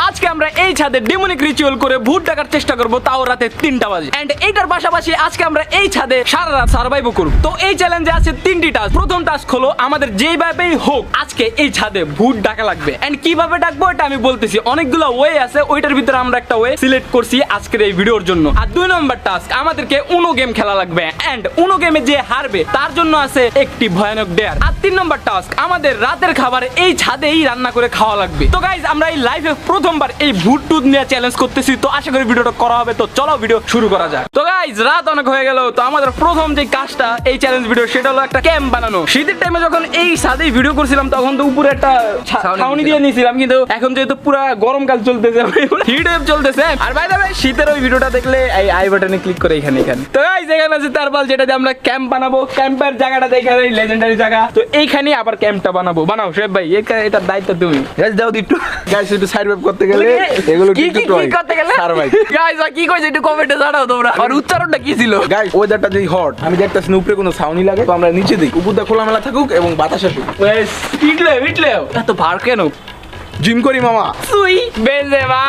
আজকে আমরা এই ছাদে ডেমনিক রিচুয়াল করে ভূত ডাকার চেষ্টা করব, তাও রাতে 3টা বাজে। এন্ড এইটার পাশাপাশি আজকে আমরা এই ছাদে সারা রাত সার্ভাইভ করব। তো এই চ্যালেঞ্জে আছে 3টি টাস্ক। প্রথম টাস্ক হলো আমাদের যেইভাবেই হোক আজকে এই ছাদে ভূত ডাকা লাগবে। এন্ড কিভাবে ডাকবো এটা আমি বলতেছি, অনেকগুলো ওয়ে আছে, ওইটার ভিতরে আমরা একটা ওয়ে সিলেক্ট করছি আজকের এই ভিডিওর জন্য। আর 2 নম্বর টাস্ক আমাদেরকে উনো গেম খেলা লাগবে। এন্ড উনো গেমে যে হারবে তার জন্য আছে একটি ভয়ানক ডেয়ার। আর 3 নম্বর টাস্ক আমাদের রাতের খাবার এই ছাদেই রান্না করে খাওয়া লাগবে। তো গাইজ আমরা এই লাইফে প্রথমবার এই ভূত টুত নিয়ে চ্যালেঞ্জ করতেছি, তো আশা করি ভিডিওটা করা হবে। তো চলো ভিডিও শুরু করা যাক। তো গাইজ রাত অনেক হয়ে গেল, তো আমাদের প্রথম যে কাজটা এই চ্যালেঞ্জ ভিডিও সেটা হলো একটা ক্যাম্প বানানো। শীতের টাইমে যখন এই ছাদেই ভিডিও করছিলাম তখন তো উপরে একটা ছাউনি দিয়ে নিয়েছিলাম, কিন্তু এখন যেহেতু পুরো গরমকাল চলতেছে, হিট ওয়েভ চলতেছে। আর বাই দ্য ওয়ে শীতের ওই ভিডিওটা দেখলে এই আই বাটনে ক্লিক করে এখানে তো গাইজ এখানে আছে তারপর যেটা দিয়ে আমরা ক্যাম্প বানাবো। ক্যাম্পের জায়গাটা এখানে লেজেন্ডারি জায়গা, তো এইখানে আবার ক্যাম্পটা বানাবো। বানাও শেফ ভাই, এটার দায়িত্ব তুমি। গাইজ দাও একটু, গাইজ একটু সার্ভাইভ করতে গেলে এগুলো কি করতে গেলে সার্ভাইভ। গাইজ কি কইছে একটু কমেন্টে জানাও তোমরা, আর উচ্চারণটা কি ছিল। গাইজ ওয়েদারটা যদি হট, আমি দেখতাছি উপরে কোনো ছাউনি লাগে, তো আমরা নিচে দিই, উপরটা খোলামেলা থাকুক এবং বাতাস আসুক। ইটলে এত ভার কেন? জিম করি মামা, তুই বেজেমা।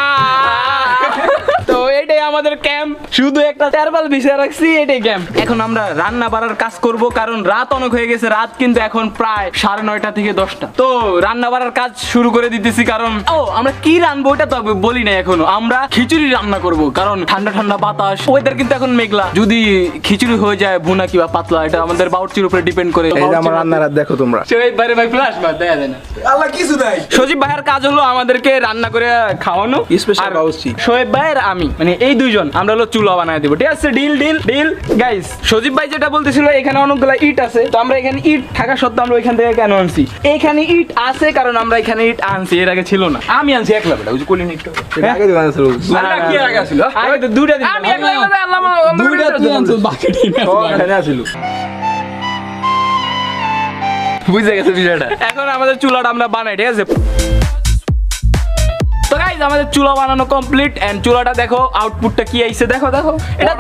তো এটাই আমাদের ক্যাম্প, শুধু একটা টারবাল বিছিয়ে রাখছি, এটাই ক্যাম্প। এখন আমরা রান্না বাড়ার কাজ করব, কারণ রাত অনেক হয়ে গেছে। রাত কিন্তু এখন প্রায় 9:30 থেকে 10টা। তো রান্না বাড়ার কাজ শুরু করে দিতেছি, কারণ আমরা কি রান্নাবো ওটা তো বলি না এখনো। আমরা খিচুড়ি রান্না করব, কারণ ঠান্ডা ঠান্ডা বাতাস, ওয়েদার কিন্তু এখন মেঘলা। যদি খিচুড়ি হয়ে যায় ভুনা কিংবা পাতলা, এটা আমাদের বাউচির উপরে ডিপেন্ড করে। এই যে আমার রান্নার হাত দেখো তোমরা। সজীব ভাই ভাই ফ্ল্যাশ মার দেয়া দেয় না, আল্লাহ কিছু নাই। সজীব ভাইয়ের কাজ হলো আমাদেরকে রান্না করে খাওয়ানো, স্পেশাল বাউচি। শোয়েব ভাইয়ের আমি, মানে এই দুইজন আমরা হলো চুলা বানায় দেব, ঠিক আছে? Deal deal deal. Guys Sajib ভাই যেটা বলতেছিল, এখানে অনেকগুলো ইট আছে, তো আমরা এখানে ইট থাকা সত্ত্বেও আমরা ওইখান থেকে কেন আনছি? এখানে ইট আছে কারণ আমরা এখানে ইট আনছি, এর আগে ছিল না। আমি আনছি একলা বেটা, ওই যে কলিন ইট আগে দিন আনছিল না, কি আগে ছিল? আগে তো দুইটা দিন আমি একলা আনলাম, দুইটা তুই আনছিস, বাকি দিন এখানে ছিল। বুঝে গেছে বিষয়টা। এখন আমাদের চুলাটা আমরা বানাই, ঠিক আছে? তো গাইস আমাদের চুলা বানানো কমপ্লিট। এন্ড চুলাটা দেখো, আউটপুটটা কি আইছে দেখো। এটা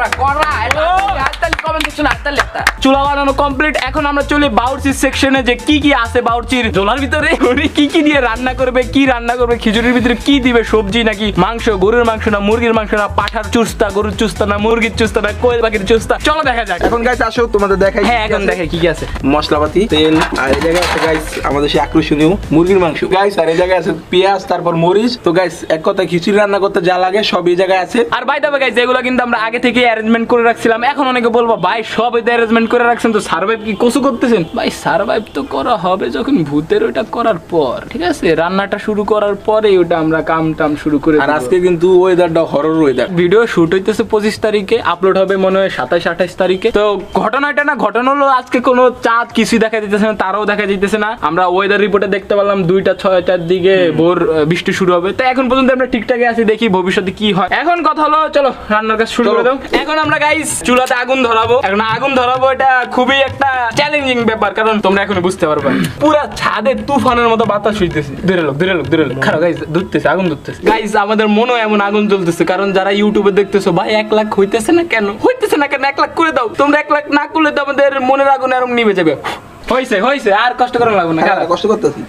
চুলা বানানো কমপ্লিট। এখন আমরা চলি বাউরচির সেকশনে, যে কি কি আছে বাউরচির ঝোলার ভিতরে, কি কি দিয়ে রান্না করবে, কি রান্না করবে, খিচুড়ির ভিতরে কি দিবে, সবজি নাকি মাংস, গরুর মাংস না মুরগির মাংস না পাঠার চুস্তা, গরুর চুস্তা না মুরগির চুস্তা না কোয়েল পাখির চুস্তা। চলো দেখা যাক। এখন গাইস আসো তোমাদের দেখাই। হ্যাঁ এখন দেখাই কি কি আছে। মশলাপাতি, তেল, আর এই জায়গায় আছে গাইস আমাদের সেই আকর্ষণীয় মুরগির মাংস গাইস, আর এই জায়গায় আছে পেঁয়াজ, তারপর মরিচ। তো গাইস এক কথা খিচুড়ি রান্না করতে যা লাগে সব এই জায়গায় আছে। আর বাই দ্য ওয়ে গাইস এগুলো কিন্তু আমরা আগে থেকে অ্যারেঞ্জমেন্ট করে রাখছিলাম। এখন অনেকে বলবো ভাই সব এটা অ্যারেঞ্জমেন্ট করে রাখছেন, তো সার্ভাইভ কি কসু করতেছেন? ভাই সার্ভাইভ তো করা হবে যখন ভূতের ওটা করার পর, ঠিক আছে? রান্নাটা শুরু করার পরে ওটা আমরা কাম টাম শুরু করে। আর আজকে কিন্তু ওয়েদারটা হরর ওয়েদার। ভিডিও শুট হইতেছে 25 তারিখে, আপলোড হবে মনে হয় 27-28 তারিখে। তো ঘটনাটা না, ঘটনা হলো আজকে কোনো চাঁদ কিছুই দেখা দিতেছে না, তারাও দেখা দিতেছে না। আমরা ওয়েদার রিপোর্টে দেখতে পারলাম 2টা-6টার দিকে ভোর বৃষ্টি শুরু হবে। তো এখন পর্যন্ত আমরা ঠিকঠাকই আছি, দেখি ভবিষ্যতে কি হয়। এখন কথা হলো চলো রান্নার কাজ শুরু করে দাও। এখন আমরা গাইস চুলাতে আগুন ধরাবো। এখন আগুন ধরাবো, এটা খুবই একটা চ্যালেঞ্জিং ব্যাপার, কারণ তোমরা এখনো বুঝতে পারবে পুরা ছাদে তুফানের মতো বাতাস হইতেছে। ধরে লোক খারাপ গাইস, ধরতেছে আগুন ধরতেছে। গাইস আমাদের মনেও এমন আগুন জ্বলতেছে, কারণ যারা ইউটিউবে দেখতেছো ভাই 1 লাখ হইতেছে না কেন 1 লাখ করে দাও। তোমরা 1 লাখ না করলে তো আমাদের মনের আগুন আরো নিভে যাবে। হইছে আর কষ্ট করা লাগবে না, কষ্ট করতেছি।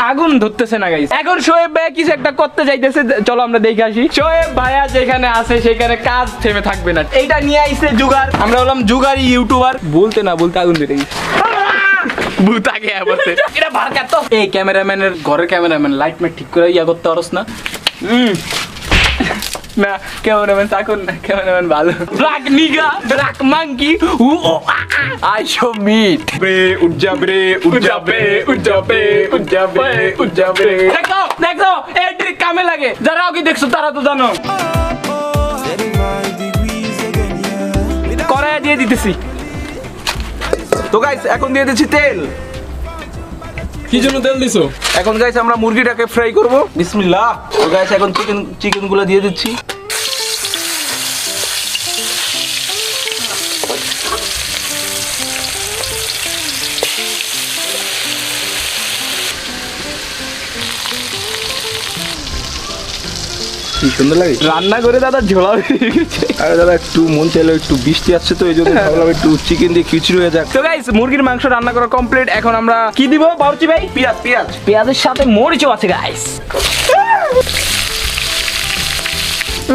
আগুন ধরতেছে না গাইস। এখন শোয়েব ভাই কিছু একটা করতে যাইতেছে, চলো আমরা দেখে আসি। শোয়েব ভাইয়া যেখানে আছে সেখানে কাজ থেমে থাকবে না। এইটা নিয়ে আইছে জুগার, আমরা হলাম জুগারি ইউটিউবার। বলতে না বলতে আগুন ধরে গেছে। ভূত আগে বলতে এটা ভারকা। তো এই ক্যামেরাম্যানের ঘরের ক্যামেরাম্যান লাইট মেট ঠিক করে ইয়া করতে পারছ না? না ক্যামেরাম্যান থাকুন না, ক্যামেরাম্যান ভালো। ব্ল্যাক নিগা, ব্ল্যাক মাঙ্কি, আই শো মিট বে উজ্জাবে দেখো এই ট্রিক কামে লাগে। যারাও কি দেখছো তারা তো জানো। কড়াইয়ে দিয়ে দিতেছি। তো গাইস এখন দিয়ে দিচ্ছি তেল। কি জন্য তেল দিছো? এখন গাইস আমরা মুরগিটাকে ফ্রাই করব। বিসমিল্লাহ। তো গাইস এখন চিকেন গুলো দিয়ে দিচ্ছি। কি সুন্দর লাগে রান্না করে দাদা ঝোলা বেরিয়ে গেছে। আরে দাদা একটু মন চাইলো, একটু বৃষ্টি আসছে তো এই জন্য ভাবলাম একটু চিকেন দিয়ে খিচুড়ি হয়ে যাক। তো গাইস মুরগির মাংস রান্না করা কমপ্লিট। এখন আমরা কি দিব বাবুর্চি ভাই? পেঁয়াজ পেঁয়াজ পেঁয়াজের সাথে মরিচও আছে গাইস।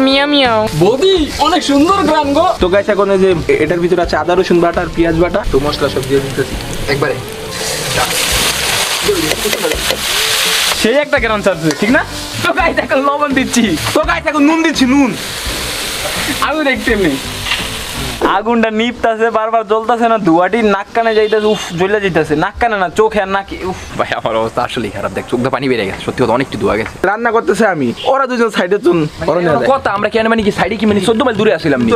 মিয়া মিয়াও বৌদি অনেক সুন্দর গ্রাম গো। তো গাইস এখন এই যে এটার ভিতরে আছে আদা রসুন বাটা আর পেঁয়াজ বাটা, তো মশলা সব দিয়ে দিতেছি একবারে। সেই একটা গ্রাম চাচ্ছে ঠিক না? তো গাইস এখন লবণ দিচ্ছি, তো গাইস এখন নুন দিচ্ছি, নুন। আগুন দেখতে নেই, আগুনটা নিপতাছে বারবার জ্বলতাছে না, ধোঁয়াটি নাক কানে যাইতেছে, উফ জ্বলে যাইতেছে, নাক কানে না চোখে আর নাকি। উফ ভাই আমার অবস্থা আসলেই খারাপ, দেখ চোখ দিয়ে পানি বেরিয়ে গেছে, সত্যি কথা অনেকটু ধোয়া গেছে। রান্না করতেছে আমি, ওরা দুজন সাইডে চুন কথা আমরা কেন মানে কি সাইডে কি মানে 14 মাইল দূরে আসছিলাম নি।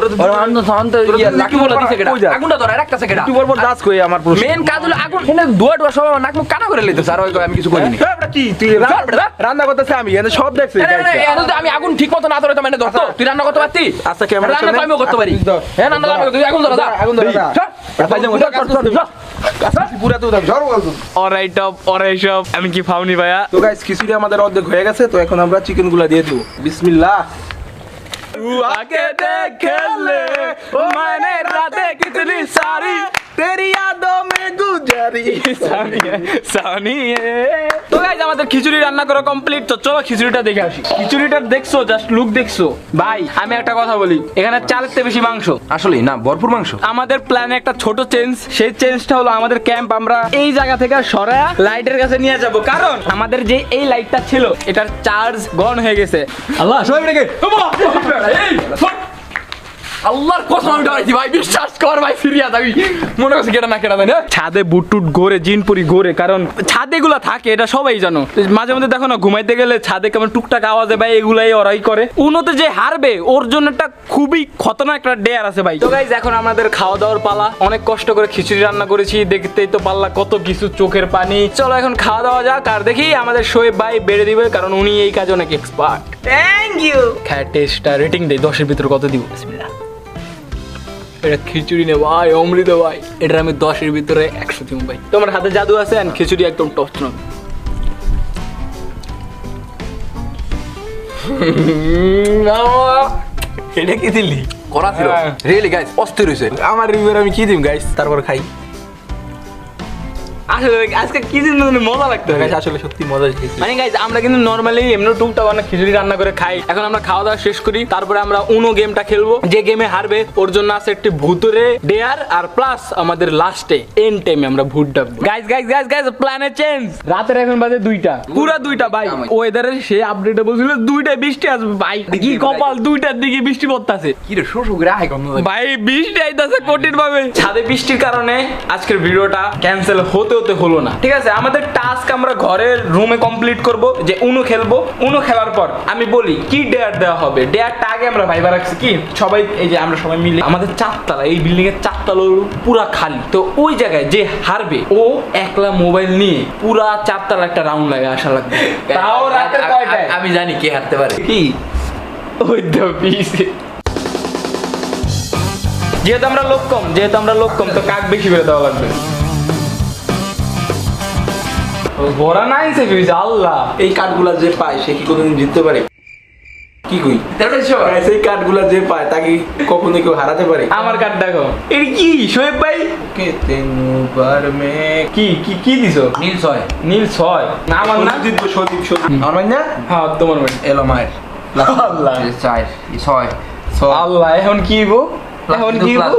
লাকি বলা দিছে কেডা? আগুনটা ধরা রাখতাছে কেডা? একটু বলবো দাস কই আমার প্রশ্ন। মেন কাজ হলো আগুন এনে ধোয়া টোয়া সব নাক মুখ কানা করে লইতেছে, আর ওই কই আমি কিছু করিনি। এটা কি তুই রান্না করতেছে আমি এনে সব দেখছিস গাইস। আমি আগুন ঠিক মতো না ধরে তো মানে ধরতো, তুই রান্না করতে পারতি? আচ্ছা ক্যামেরা রান্না তো আমিও করতে পারি। হ্যাঁ রান্না আমি তুই আগুন ধরা, আগুন ধরা পুরা তো ঝড় বলতো। অরাইট অফ অরাই সব আমি কি ফাউনি ভাইয়া। তো গাইস খিচুড়ি আমাদের অর্ধেক হয়ে গেছে, তো এখন আমরা চিকেন গুলা দিয়ে দেবো। বিসমিল্লাহ। आके देख ले ओ मैंने रातें कितनी सारी तेरी यादों में गुजारी। তো গাইস আমাদের খিচুড়ি রান্না করা কমপ্লিট। তো চলো খিচুড়িটা দেখে আসি। খিচুড়িটা দেখছো, জাস্ট লুক দেখছো ভাই? আমি একটা কথা বলি, এখানে চালের থেকে বেশি মাংস। আসলে না ভরপুর মাংস। আমাদের প্ল্যানে একটা ছোট চেঞ্জ, সেই চেঞ্জটা হলো আমাদের ক্যাম্প আমরা এই জায়গা থেকে সরায়া লাইটের কাছে নিয়ে যাব, কারণ আমাদের যে এই লাইটটা ছিল এটার চার্জ গন হয়ে গেছে। আল্লাহ সবাই রেখে আল্লাহর কসম আমি ডরাইছি ভাই, বিশ্বাস কর ভাই, সিরিয়াস আমি মনে করছি কেডা না কেডা না। ছাদে বুটটুট ঘোরে, জিনপুরি ঘোরে, কারণ ছাদে গুলা থাকে এটা সবাই জানো। মাঝে মধ্যে দেখো না ঘুমাইতে গেলে ছাদে কেমন টুকটাক আওয়াজে ভাই, এগুলাই ওরাই করে। উনোতে যে হারবে ওর জন্য একটা খুবই খতরনাক একটা ডেয়ার আছে ভাই। তো গাইজ এখন আমাদের খাওয়া দাওয়ার পালা। অনেক কষ্ট করে খিচুড়ি রান্না করেছি, দেখতেই তো পারলা কত কিছু, চোখের পানি। চলো এখন খাওয়া দাওয়া যাক, আর দেখি আমাদের শোয়েব ভাই বেড়ে দিবে, কারণ উনি এই কাজে অনেক এক্সপার্ট। Thank you. খায় টেস্টটা রেটিং দেই 10-এর ভিতরে কত দিব? বিসমিল্লাহ। এটা খিচুড়ি নে ভাই, অমৃত ভাই, এটা আমি 10-এর ভিতরে 100 দিব ভাই। তোমার হাতে জাদু আছে, আর খিচুড়ি একদম টপ নক। এটা কি দিলি? করা ছিল রিয়েলি গাইস, অস্থির হইছে। আমার রিভিউ আমি কি দিম গাইস, তারপর খাই। আসলে আজকে কি দিন মজা লাগতো গাইস আসলে সত্যি মজা হয়েছে। মানে গাইস আমরা কিন্তু নরমালি এমনি টুকটাক অনেক খিচুড়ি রান্না করে খাই। এখন আমরা খাওয়া দাওয়া শেষ করি, তারপরে আমরা উনো গেমটা খেলবো। যে গেমে হারবে ওর জন্য আছে একটি ভূতুরে ডেয়ার, আর প্লাস আমাদের লাস্টে এন্ড টাইমে আমরা ভূত ডাকবো। গাইস গাইস গাইস গাইস প্ল্যানে চেঞ্জ। রাতের এখন বাজে 2টা, পুরা 2টা ভাই। ওয়েদারে সে আপডেটে বলছিল 2টায় বৃষ্টি আসবে ভাই, কি কপাল 2টার দিকে বৃষ্টি পড়তাছে। কি রে শো শো করে আই গন্ধ ভাই বৃষ্টি আইতাছে কঠিন ভাবে। ছাদে বৃষ্টির কারণে আজকের ভিডিওটা ক্যান্সেল হতে হলো না। ঠিক আছে, আমাদের টাস্ক আমরা ঘরের রুমে কমপ্লিট করব, যে উনো খেলবো। উনো খেলার পর আমি বলি কি ডেয়ার দেওয়া হবে। ডেয়ারটা আগে আমরা ভাইবা রাখছি কি সবাই, এই যে আমরা সবাই মিলে আমাদের 4 তলা, এই বিল্ডিং এর 4 তলা পুরা খালি। তো ওই জায়গায় যে হারবে ও একলা মোবাইল নিয়ে পুরা 4 তলা একটা রাউন্ড লাগে আসা লাগবে। তাও রাতের কয়টায়? আমি জানি কে হারতে পারে। কি ওই তো পিছে, যেহেতু আমরা লোক কম তো কাক বেশি করে দেওয়া লাগবে। বড়া নাই সে আল্লাহ। এই কার্ডগুলা যে পায় সে কি কোনোদিন জিততে পারে? কি কই গাইস, এই কার্ডগুলা যে পায় তাকে কখনো কেউ হারাতে পারে? আমার কার্ড দেখো, এটা কি শোয়েব ভাই? কি কি কি দিছো? নীল 6 নীল 6 না আমার না, জিতবো সদীপ সদীপ। আমার মানে না, হ্যাঁ তোমার মানে এলো মায়ের আল্লাহ 6 আল্লাহ। এখন কি গো, এখন কি গো?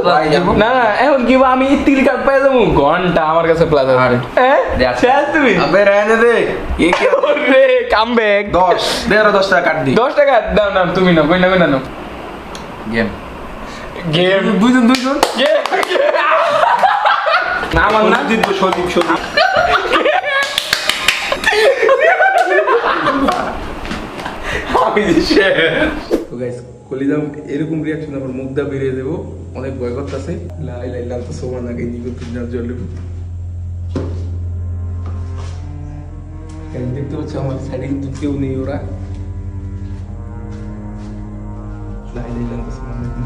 না না এখন কি গো, আমি তিল কার্ড পাই যাবো ঘন্টা আমার কাছে প্লাস আছে। শেষ তুমি আবে রায়না দে এ কি রে কাম ব্যাক 10 দেড় 10 টাকা কাট দি। 10 টাকা দাও না তুমি, না কই না নাও গেম গেম দুইজন না আমার না, জিতবো সদীপ সদীপ। আমি শেষ। তো গাইস কলিজাম এরকম রিঅ্যাকশন আমার মুখ দা বেরিয়ে দেবো, অনেক ভয় করতেছে। লা ইলাহা ইল্লাল্লাহ সুবহানাকা ইন্নী কুনতু মিনাজ জালিমিন। দেখতে পাচ্ছ আমার সাইডে কিন্তু কেউ নেই, ওরা লা ইলাহা ইল্লাল্লাহ সুবহানাকা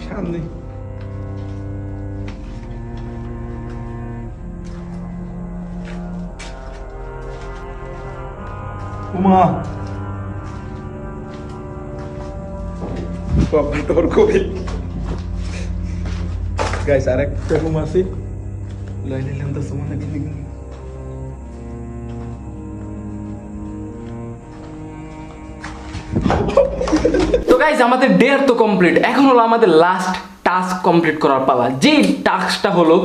সামনে উমা তোর কবি গাইস আরেকটা রুম আছে লই নিলাম তো সমান নাকি তো গাইজ আমাদের ডেয়ার তো কমপ্লিট, এখন হলো আমাদের লাস্ট টাস্ক কমপ্লিট করার পালা। যে টাস্কটা হলো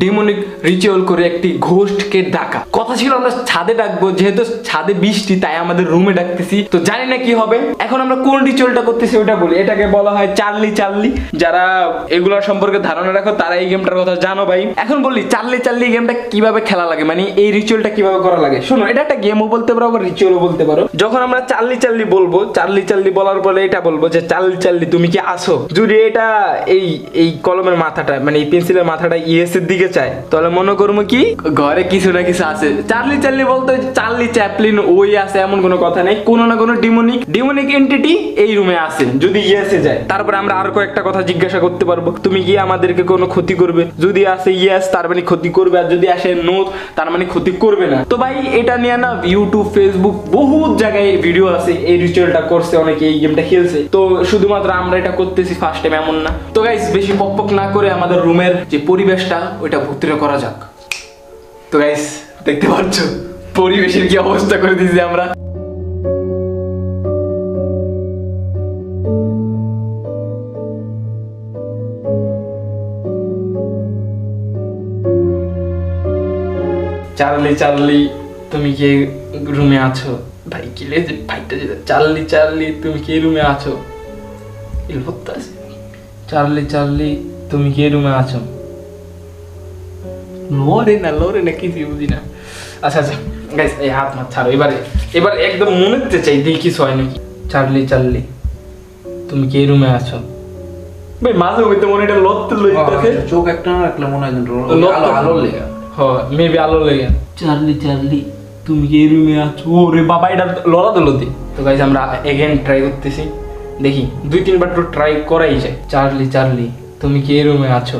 ডেমনিক রিচুয়াল করে একটি ঘোস্টকে ডাকা। কথা ছিল আমরা ছাদে ডাকবো, যেহেতু ছাদে বৃষ্টি তাই আমাদের রুমে ডাকতেছি। তো জানি না কি হবে। এখন আমরা কোন রিচুয়ালটা করতেছি ওটা বলি। এটাকে বলা হয় চার্লি চার্লি। যারা এগুলোর সম্পর্কে ধারণা রাখো তারা এই গেমটার কথা জানো ভাই। এখন বলি চার্লি চার্লি গেমটা কিভাবে খেলা লাগে, মানে এই রিচুয়ালটা কিভাবে করা লাগে। শোনো, এটা একটা গেমও বলতে পারো আবার রিচুয়ালও বলতে পারো। যখন আমরা চার্লি চার্লি বলবো, চার্লি চার্লি বলার পরে এটা বলবো যে চার্লি চার্লি তুমি কি আসো। যদি এটা এই কলমের মাথাটা মানে এই পেন্সিলের মাথাটা ইয়েস এর দিকে চায়, তাহলে মনে করবো কি ঘরে কিছু না কিছু আছে। চার্লি চার্লি বলতে চার্লি চ্যাপলিন ওই আছে এমন কোনো কথা নেই। কোনো না কোনো ডিমোনিক এন্টিটি এই রুমে আছে যদি ইয়েসে যায়। তারপরে আমরা আরো কয়েকটা কথা জিজ্ঞাসা করতে পারবো, তুমি কি আমাদেরকে কোনো ক্ষতি করবে। যদি আসে ইয়েস তার মানে ক্ষতি করবে, আর যদি আসে নো তার মানে ক্ষতি করবে না। তো ভাই এটা নিয়ে না ইউটিউব ফেসবুক বহুত জায়গায় ভিডিও আছে, এই রিচুয়ালটা করছে অনেকে, এই গেমটা খেলছে। তো শুধুমাত্র আমরা এটা করতেছি ফার্স্ট টাইম এমন না। তো গাইস বেশি পক না করে আমাদের রুমের যে পরিবেশটা ওইটা ভর্তিটা করা যাক। তো গাইস দেখতে পাচ্ছ পরিবেশের কি অবস্থা করে দিয়েছি আমরা। চার্লি চার্লি তুমি কি রুমে আছো। ভাই কি লেজে ভাইটা যেটা চার্লি চার্লি তুমি কি রুমে আছো। চার্লি চার্লি তুমি কি রুমে আছো। লড়ে না কিছু বুঝি না। আচ্ছা আচ্ছা গাইস এই হাত মাত ছাড়ো। এবার একদম মনে হতে চাই দেখি কিছু হয় নাকি। চার্লি চার্লি তুমি কি রুমে আছো। ভাই মাঝে মধ্যে মনে এটা লড়তে লইতেছে। চোখ একটা না রাখলে মনে হয় আলো লেগে মেবি আলো লেগে। চার্লি চার্লি তুমি কি রুমে আছো। ওরে বাবা এটা লড়া দিল দি। তো গাইস আমরা এগেন ট্রাই করতেছি, দেখি 2-3 বার তো ট্রাই করাই যায়। চার্লি চার্লি তুমি কি রুমে আছো।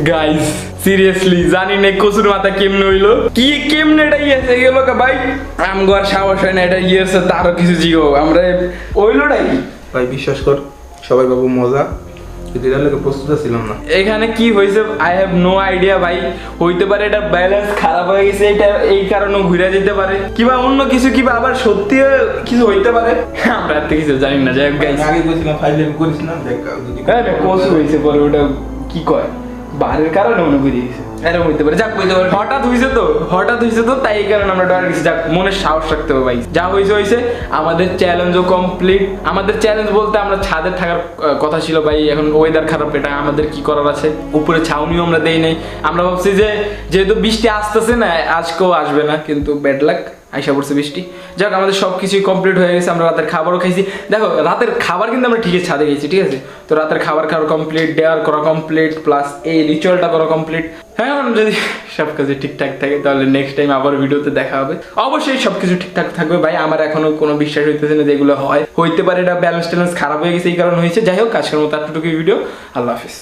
গাইস সিরিয়াসলি জানি না কসুর মাথা কেমনে হইলো, কি কেমনে এটা ইয়েছে গেল ভাই। আমগো আর সাহস হয় না এটা ইয়েছে তারও কিছু জিগো আমরা হইলো নাকি ভাই বিশ্বাস কর সবাই বাবু মজা, এটার লাগে প্রস্তুত ছিলাম না। এখানে কি হয়েছে আই হ্যাভ নো আইডিয়া ভাই। হইতে পারে এটা ব্যালেন্স খারাপ হয়ে গেছে, এটা এই কারণে ঘুরে যেতে পারে, কিবা অন্য কিছু কিবা আবার সত্যি কিছু হইতে পারে। আমরা এত কিছু জানি না। যাই হোক গাইস আগে কইছিলাম ফাইলে করিস না দেখ যদি হ্যাঁ কোর্স হয়েছে পরে ওটা কি কয় বাহারের কারণে মনে করে দিয়েছে এরকম হইতে পারে। যাক হইতে পারে হঠাৎ হয়েছে তো তাই এই কারণে আমরা ডর গেছি। যাক মনে সাহস রাখতে হবে ভাই, যা হয়েছে। আমাদের চ্যালেঞ্জও কমপ্লিট। আমাদের চ্যালেঞ্জ বলতে আমরা ছাদে থাকার কথা ছিল ভাই, এখন ওয়েদার খারাপ, এটা আমাদের কি করার আছে। উপরে ছাউনিও আমরা দেই নাই। আমরা ভাবছি যে যেহেতু বৃষ্টি আসতেছে না আজকেও আসবে না, কিন্তু ব্যাড লাক আইসা পড়ছে বৃষ্টি। যাক আমাদের সব কিছুই কমপ্লিট হয়ে গেছে। আমরা রাতের খাবারও খাইছি। দেখো রাতের খাবার কিন্তু আমরা ঠিকই ছাদে গেছি, ঠিক আছে। তো রাতের খাবার খাওয়া কমপ্লিট, ডেয়ার করা কমপ্লিট, প্লাস এই রিচুয়ালটা করা কমপ্লিট। হ্যাঁ যদি সব কিছু ঠিকঠাক থাকে তাহলে নেক্সট টাইম আবার ভিডিওতে দেখা হবে। অবশ্যই সবকিছু ঠিকঠাক থাকবে ভাই। আমার এখনো কোনো বিশ্বাস হইতেছে না যেগুলো হইতে পারে এটা ব্যালেন্স ট্যালেন্স খারাপ হয়ে গেছে এই কারণে হয়েছে। যাই হোক আজকের মতো এতটুকু ভিডিও। আল্লাহ হাফিজ।